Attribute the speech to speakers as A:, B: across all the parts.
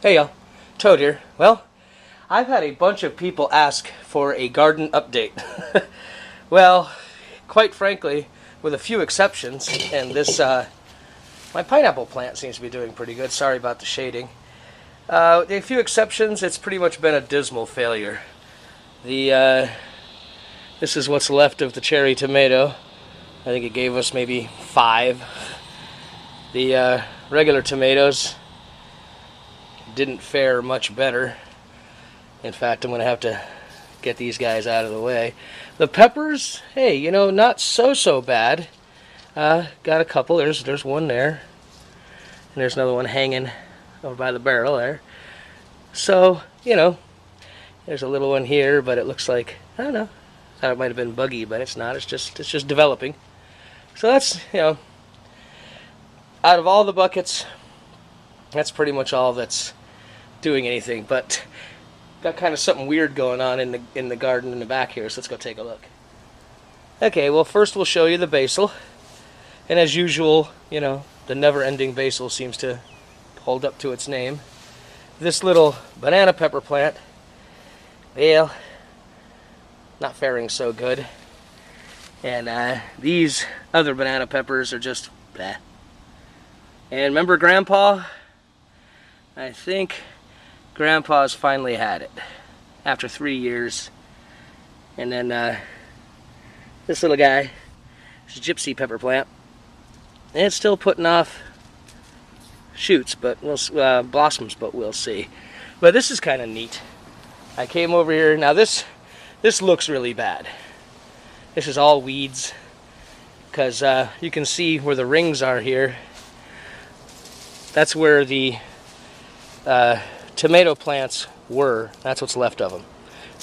A: Hey y'all, Toad here. Well, I've had a bunch of people ask for a garden update. Well, quite frankly, with a few exceptions, and this, my pineapple plant seems to be doing pretty good. Sorry about the shading. A few exceptions, it's pretty much been a dismal failure. This is what's left of the cherry tomato. I think it gave us maybe 5. The regular tomatoes didn't fare much better. In fact, I'm going to have to get these guys out of the way. The peppers, hey, you know, not so bad. Got a couple. There's one there. And there's another one hanging over by the barrel there. So, you know, there's a little one here, but it looks like, I don't know. I thought it might have been buggy, but it's not. It's just developing. So that's, you know, out of all the buckets, that's pretty much all that's doing anything. But got kind of something weird going on in the garden in the back here, so let's go take a look. Okay, well, first we'll show you the basil. And as usual, you know, the never-ending basil seems to hold up to its name. This little banana pepper plant, well, not faring so good. And these other banana peppers are just bleh. And remember Grandpa? I think Grandpa's finally had it after 3 years. And then this little guy, this gypsy pepper plant, and it's still putting off shoots, but blossoms, but we'll see. But this is kind of neat. I came over here. Now this looks really bad. This is all weeds, because you can see where the rings are here. That's where the tomato plants were. That's what's left of them.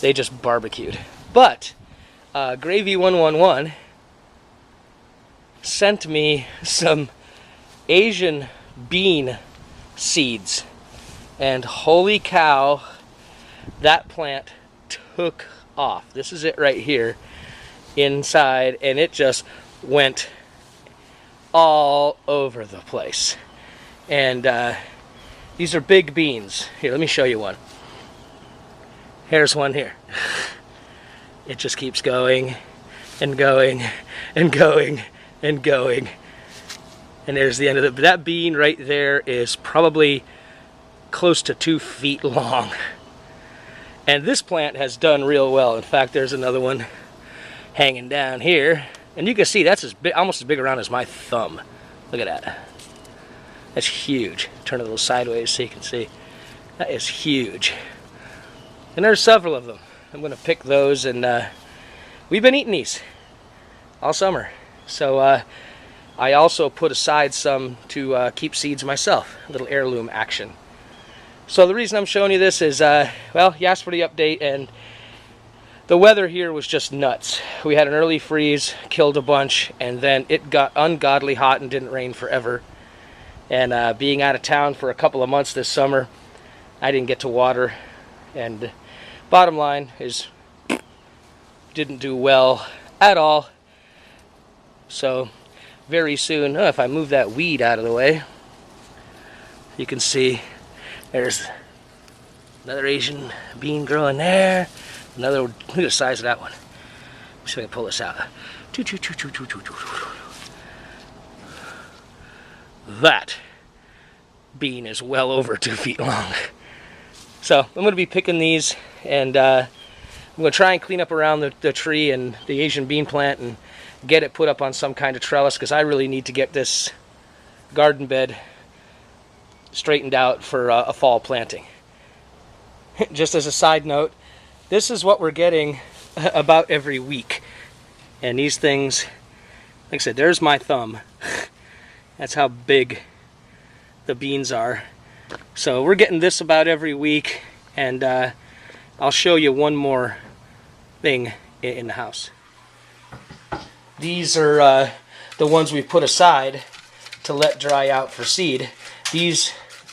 A: They just barbecued. But Gravy 111 sent me some Asian bean seeds, and holy cow, that plant took off. This is it right here inside, and it just went all over the place. And these are big beans. Here, let me show you one. Here's one here. It just keeps going and going and going and going. And there's the end of it. That bean right there is probably close to 2 feet long. And this plant has done real well. In fact, there's another one hanging down here. And you can see that's almost as big around as my thumb. Look at that. That's huge. Turn it a little sideways so you can see. That is huge. And there's several of them. I'm going to pick those, and we've been eating these all summer. So I also put aside some to keep seeds myself. A little heirloom action. So the reason I'm showing you this is, well, you asked for the update, and the weather here was just nuts. We had an early freeze, killed a bunch, and then it got ungodly hot and didn't rain forever. And being out of town for a couple of months this summer, I didn't get to water. And bottom line is, didn't do well at all. So very soon, if I move that weed out of the way, you can see there's another Asian bean growing there. Another, look at the size of that one. Let's see if I can pull this out. That bean is well over 2 feet long. So I'm going to be picking these, and I'm going to try and clean up around the tree and the Asian bean plant and get it put up on some kind of trellis, because I really need to get this garden bed straightened out for a fall planting. Just as a side note, this is what we're getting about every week. And these things, like I said, there's my thumb. That's how big the beans are. So we're getting this about every week, and I'll show you one more thing in the house. These are the ones we've put aside to let dry out for seed. These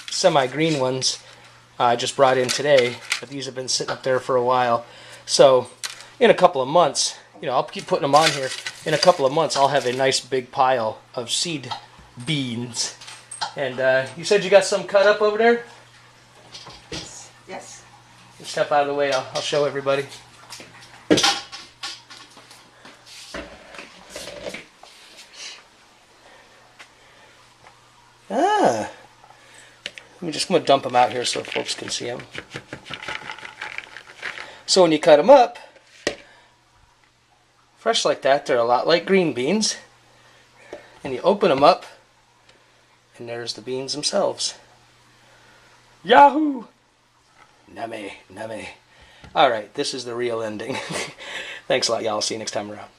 A: semi-green ones I just brought in today, but these have been sitting up there for a while. So in a couple of months, you know, I'll keep putting them on here. In a couple of months, I'll have a nice big pile of seed beans. And you said you got some cut up over there? Step out of the way, I'll show everybody. Ah, I'm just going to dump them out here so folks can see them. So when you cut them up, fresh like that, they're a lot like green beans. And you open them up, and there's the beans themselves. Yahoo! Nummy, nummy. Alright, this is the real ending. Thanks a lot, y'all. See you next time around.